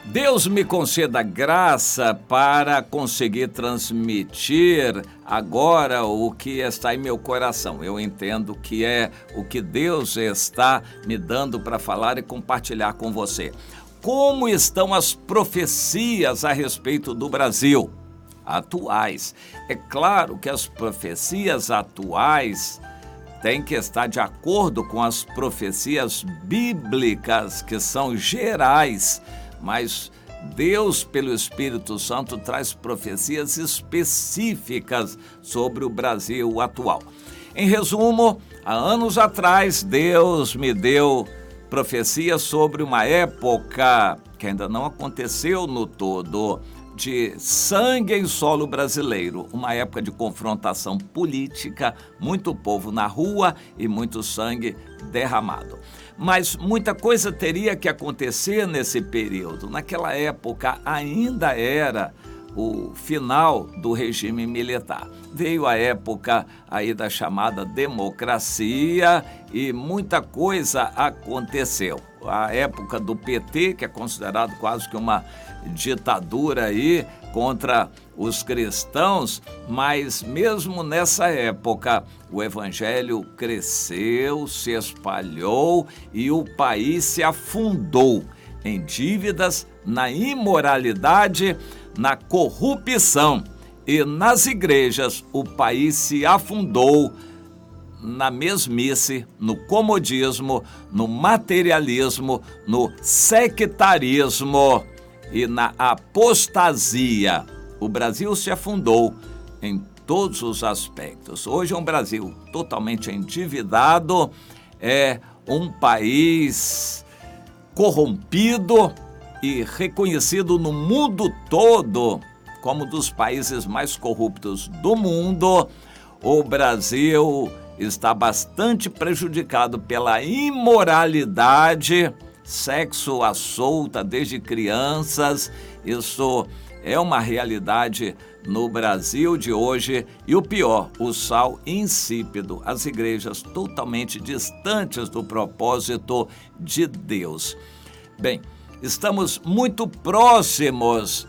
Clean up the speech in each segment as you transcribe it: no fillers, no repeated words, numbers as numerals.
Deus me conceda graça para conseguir transmitir agora o que está em meu coração. Eu entendo que é o que Deus está me dando para falar e compartilhar com você. Como estão as profecias a respeito do Brasil? Atuais. É claro que as profecias atuais têm que estar de acordo com as profecias bíblicas, que são gerais, mas Deus, pelo Espírito Santo, traz profecias específicas sobre o Brasil atual. Em resumo, há anos atrás, Deus me deu profecias sobre uma época que ainda não aconteceu no todo, de sangue em solo brasileiro, uma época de confrontação política, muito povo na rua e muito sangue derramado. Mas muita coisa teria que acontecer nesse período. Naquela época ainda era o final do regime militar. Veio a época aí da chamada democracia e muita coisa aconteceu. A época do PT, que é considerado quase que uma ditadura aí contra os cristãos, mas mesmo nessa época o evangelho cresceu, se espalhou e o país se afundou em dívidas, na imoralidade, na corrupção, e nas igrejas o país se afundou na mesmice, no comodismo, no materialismo, no sectarismo e na apostasia. O Brasil se afundou em todos os aspectos. Hoje é um Brasil totalmente endividado, é um país corrompido e reconhecido no mundo todo como um dos países mais corruptos do mundo. O Brasil está bastante prejudicado pela imoralidade, sexo à solta desde crianças. Isso é uma realidade no Brasil de hoje. E o pior, o sal insípido, as igrejas totalmente distantes do propósito de Deus. Bem, estamos muito próximos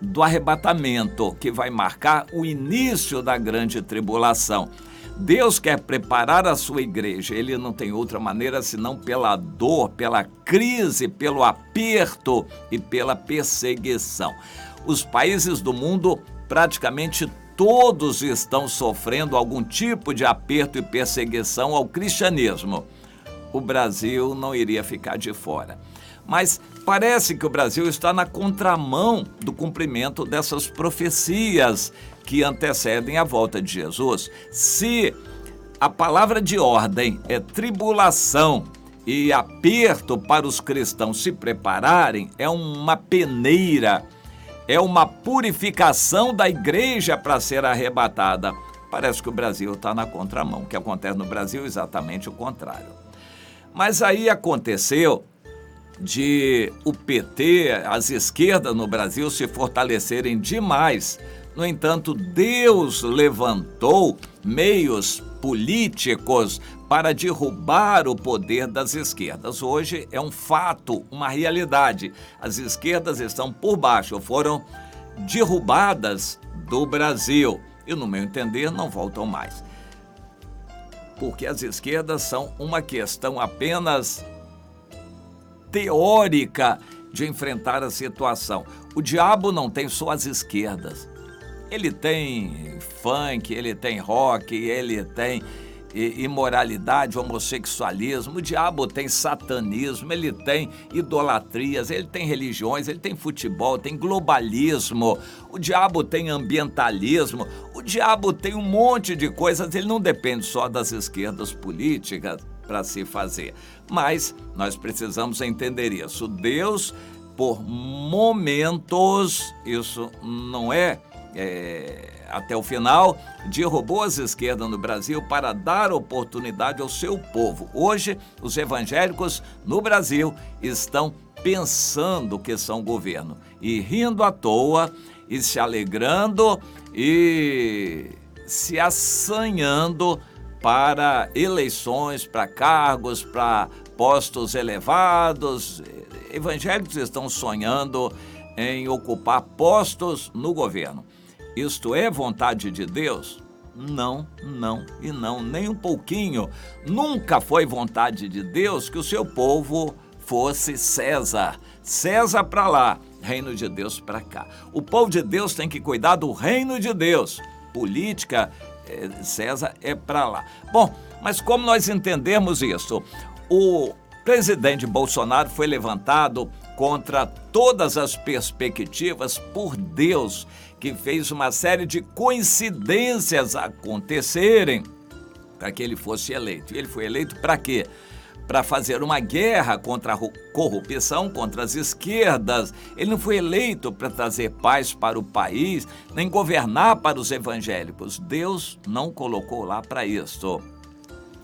do arrebatamento, que vai marcar o início da grande tribulação. Deus quer preparar a sua igreja, ele não tem outra maneira senão pela dor, pela crise, pelo aperto e pela perseguição. Os países do mundo, praticamente todos estão sofrendo algum tipo de aperto e perseguição ao cristianismo. O Brasil não iria ficar de fora. Mas parece que o Brasil está na contramão do cumprimento dessas profecias que antecedem a volta de Jesus. Se a palavra de ordem é tribulação e aperto para os cristãos se prepararem, é uma peneira, é uma purificação da igreja para ser arrebatada. Parece que o Brasil está na contramão. O que acontece no Brasil é exatamente o contrário. Mas aí aconteceu de o PT, as esquerdas no Brasil se fortalecerem demais. No entanto, Deus levantou meios políticos para derrubar o poder das esquerdas. Hoje é um fato, uma realidade. As esquerdas estão por baixo, foram derrubadas do Brasil e, no meu entender, não voltam mais. Porque as esquerdas são uma questão apenas teórica de enfrentar a situação. O diabo não tem só as esquerdas. Ele tem funk, ele tem rock, ele tem imoralidade, homossexualismo. O diabo tem satanismo, ele tem idolatrias, ele tem religiões, ele tem futebol, tem globalismo. O diabo tem ambientalismo. O diabo tem um monte de coisas. Ele não depende só das esquerdas políticas para se fazer. Mas nós precisamos entender isso. Deus, por momentos, isso não é até o final, derrubou as esquerdas no Brasil para dar oportunidade ao seu povo. Hoje, os evangélicos no Brasil estão pensando que são governo e rindo à toa e se alegrando e se assanhando para eleições, para cargos, para postos elevados. evangélicos estão sonhando em ocupar postos no governo. Isto é vontade de Deus? Não, não e não, nem um pouquinho. Nunca foi vontade de Deus que o seu povo fosse César. César para lá, reino de Deus para cá. O povo de Deus tem que cuidar do reino de Deus. Política, César é para lá. Bom, mas como nós entendemos isso? O presidente Bolsonaro foi levantado contra todas as perspectivas por Deus, que fez uma série de coincidências acontecerem para que ele fosse eleito. E ele foi eleito para quê? Para fazer uma guerra contra a corrupção, contra as esquerdas. Ele não foi eleito para trazer paz para o país, nem governar para os evangélicos. Deus não colocou lá para isso,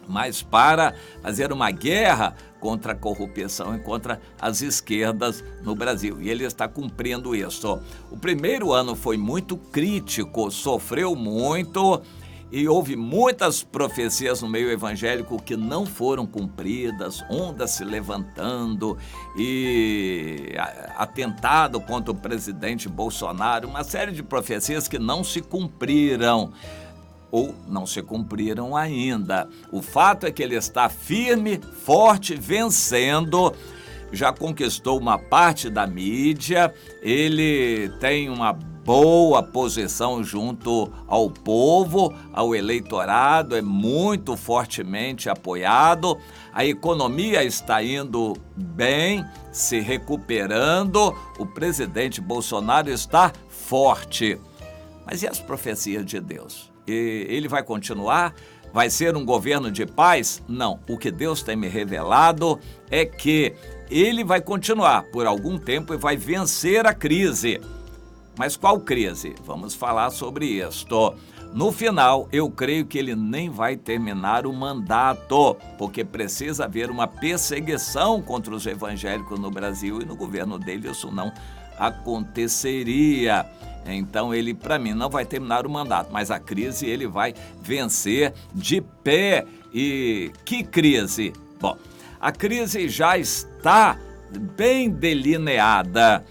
mas para fazer uma guerra contra a corrupção e contra as esquerdas no Brasil. E ele está cumprindo isso. O primeiro ano foi muito crítico, sofreu muito e houve muitas profecias no meio evangélico que não foram cumpridas, ondas se levantando e atentado contra o presidente Bolsonaro, uma série de profecias que não se cumpriram ou não se cumpriram ainda. O fato é que ele está firme, forte, vencendo, já conquistou uma parte da mídia, ele tem uma boa posição junto ao povo, ao eleitorado, é muito fortemente apoiado, a economia está indo bem, se recuperando, o presidente Bolsonaro está forte. Mas e as profecias de Deus? Ele vai continuar? Vai ser um governo de paz? Não. O que Deus tem me revelado é que ele vai continuar por algum tempo e vai vencer a crise. Mas qual crise? Vamos falar sobre isto. No final, eu creio que ele nem vai terminar o mandato, porque precisa haver uma perseguição contra os evangélicos no Brasil e no governo dele isso não aconteceria. Então ele, para mim, não vai terminar o mandato, mas a crise ele vai vencer de pé. E que crise? Bom, a crise já está bem delineada.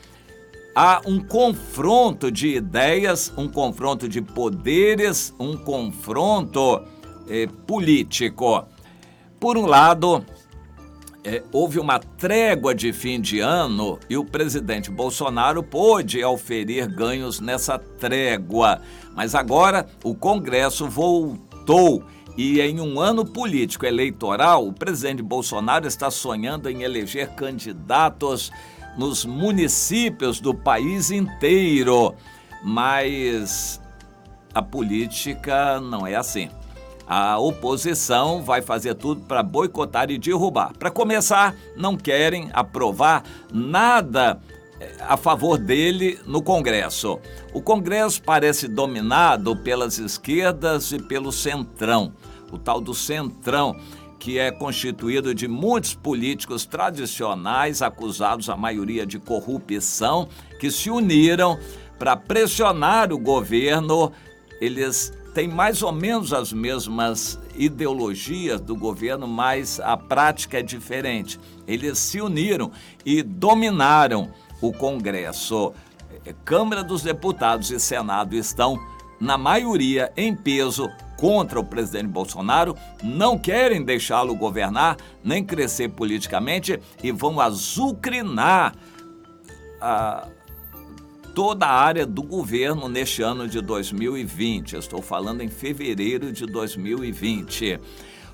Há um confronto de ideias, um confronto de poderes, um confronto político. Por um lado, houve uma trégua de fim de ano e o presidente Bolsonaro pôde oferir ganhos nessa trégua. Mas agora o Congresso voltou e em um ano político eleitoral, o presidente Bolsonaro está sonhando em eleger candidatos nos municípios do país inteiro. Mas a política não é assim. A oposição vai fazer tudo para boicotar e derrubar. Para começar, não querem aprovar nada a favor dele no Congresso. O Congresso parece dominado pelas esquerdas e pelo centrão, o tal do centrão, que é constituído de muitos políticos tradicionais acusados, a maioria de corrupção, que se uniram para pressionar o governo. Eles têm mais ou menos as mesmas ideologias do governo, mas a prática é diferente. Eles se uniram e dominaram o Congresso. Câmara dos Deputados e Senado estão, na maioria, em peso contra o presidente Bolsonaro, não querem deixá-lo governar, nem crescer politicamente e vão azucrinar toda a área do governo neste ano de 2020. Eu estou falando em fevereiro de 2020.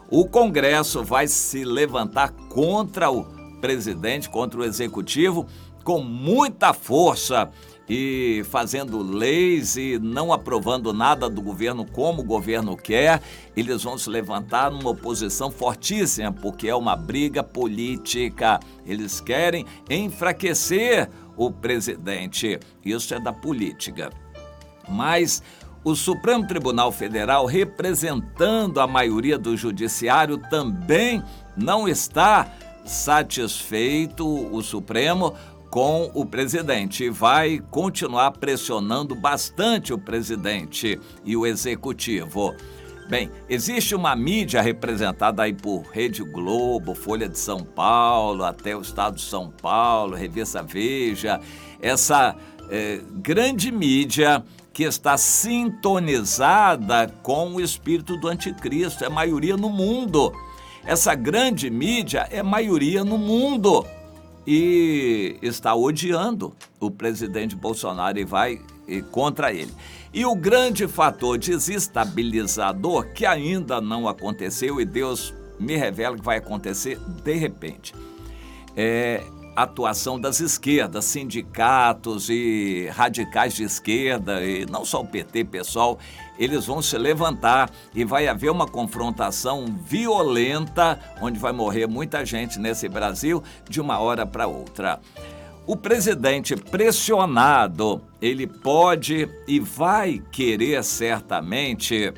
O Congresso vai se levantar contra o presidente, contra o executivo, com muita força e fazendo leis e não aprovando nada do governo como o governo quer. Eles vão se levantar numa oposição fortíssima, porque é uma briga política. Eles querem enfraquecer o presidente. Isso é da política. Mas o Supremo Tribunal Federal, representando a maioria do judiciário, também não está satisfeito, o Supremo, com o presidente. Vai continuar pressionando bastante o presidente e o executivo. Bem, existe uma mídia representada aí por Rede Globo, Folha de São Paulo, até o Estado de São Paulo, Revista Veja, essa grande mídia que está sintonizada com o espírito do anticristo, é maioria no mundo. Essa grande mídia é maioria no mundo e está odiando o presidente Bolsonaro e vai contra ele. E o grande fator desestabilizador que ainda não aconteceu e Deus me revela que vai acontecer de repente, é a atuação das esquerdas, sindicatos e radicais de esquerda, e não só o PT, pessoal, eles vão se levantar e vai haver uma confrontação violenta, onde vai morrer muita gente nesse Brasil de uma hora para outra. O presidente pressionado, ele pode e vai querer certamente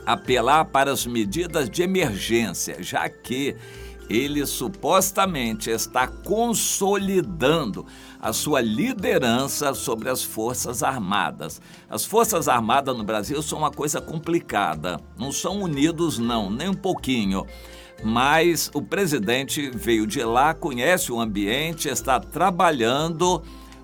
apelar para as medidas de emergência, já que ele supostamente está consolidando a sua liderança sobre as Forças Armadas. As Forças Armadas no Brasil são uma coisa complicada, não são unidos não, nem um pouquinho. Mas o presidente veio de lá, conhece o ambiente, está trabalhando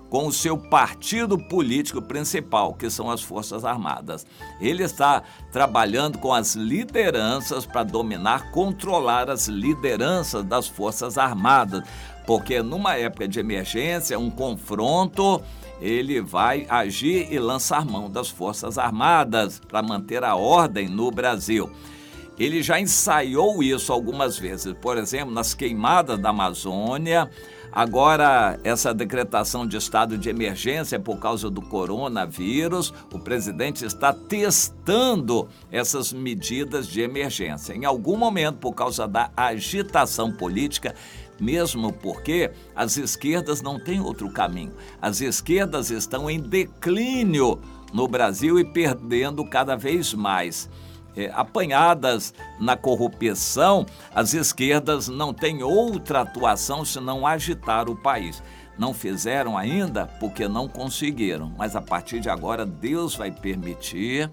com o seu partido político principal, que são as Forças Armadas. Ele está trabalhando com as lideranças para dominar, controlar as lideranças das Forças Armadas, porque numa época de emergência, um confronto, ele vai agir e lançar mão das Forças Armadas para manter a ordem no Brasil. Ele já ensaiou isso algumas vezes, por exemplo, nas queimadas da Amazônia. Agora, essa decretação de estado de emergência por causa do coronavírus, o presidente está testando essas medidas de emergência. Em algum momento, por causa da agitação política, mesmo porque as esquerdas não têm outro caminho. As esquerdas estão em declínio no Brasil e perdendo cada vez mais. Apanhadas na corrupção, as esquerdas não têm outra atuação senão agitar o país. Não fizeram ainda porque não conseguiram, mas a partir de agora Deus vai permitir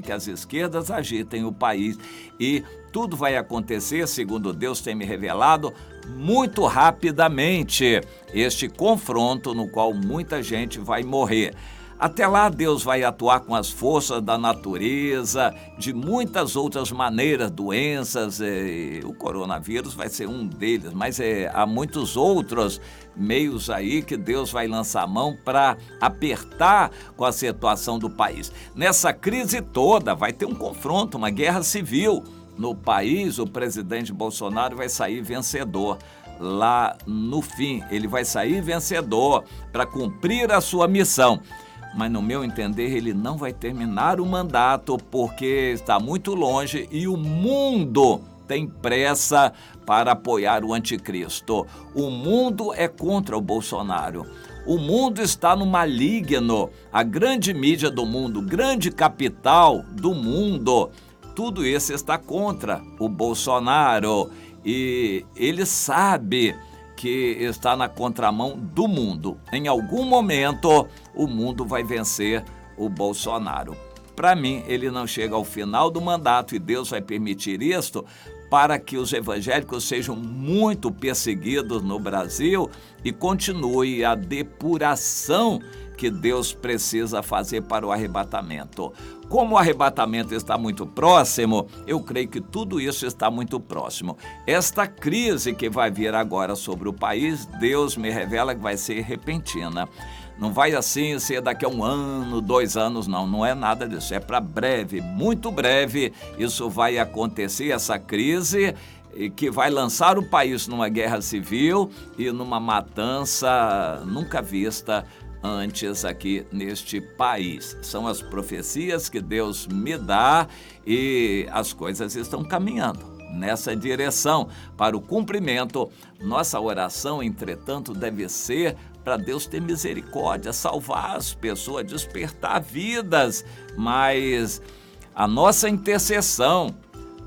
que as esquerdas agitem o país e tudo vai acontecer, segundo Deus tem me revelado, muito rapidamente. Este confronto no qual muita gente vai morrer. Até lá, Deus vai atuar com as forças da natureza, de muitas outras maneiras, doenças, o coronavírus vai ser um deles, mas há muitos outros meios aí que Deus vai lançar a mão para apertar com a situação do país. Nessa crise toda vai ter um confronto, uma guerra civil. No país, o presidente Bolsonaro vai sair vencedor. Lá no fim, ele vai sair vencedor para cumprir a sua missão. Mas, no meu entender, ele não vai terminar o mandato porque está muito longe e o mundo tem pressa para apoiar o anticristo. O mundo é contra o Bolsonaro. O mundo está no maligno. A grande mídia do mundo, grande capital do mundo, tudo isso está contra o Bolsonaro. E ele sabe que está na contramão do mundo. Em algum momento, o mundo vai vencer o Bolsonaro. Para mim, ele não chega ao final do mandato e Deus vai permitir isto para que os evangélicos sejam muito perseguidos no Brasil e continue a depuração que Deus precisa fazer para o arrebatamento. Como o arrebatamento está muito próximo, eu creio que tudo isso está muito próximo. Esta crise que vai vir agora sobre o país, Deus me revela que vai ser repentina. Não vai assim ser daqui a 1 ano, 2 anos, não é nada disso. É para breve, muito breve, isso vai acontecer, essa crise que vai lançar o país numa guerra civil e numa matança nunca vista antes aqui neste país. São as profecias que Deus me dá e as coisas estão caminhando nessa direção para o cumprimento. Nossa oração, entretanto, deve ser para Deus ter misericórdia, salvar as pessoas, despertar vidas, mas a nossa intercessão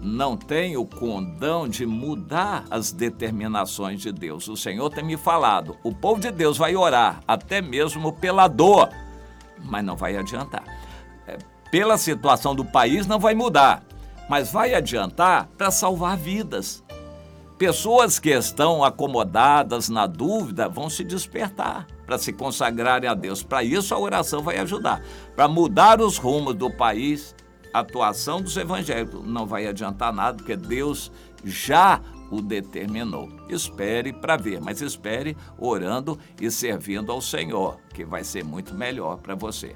não tem o condão de mudar as determinações de Deus. O Senhor tem me falado, o povo de Deus vai orar, até mesmo pela dor, mas não vai adiantar. pela situação do país não vai mudar, mas vai adiantar para salvar vidas. Pessoas que estão acomodadas na dúvida vão se despertar para se consagrarem a Deus. Para isso a oração vai ajudar. Para mudar os rumos do país, a atuação dos evangélicos não vai adiantar nada, porque Deus já o determinou. Espere para ver, mas espere orando e servindo ao Senhor, que vai ser muito melhor para você.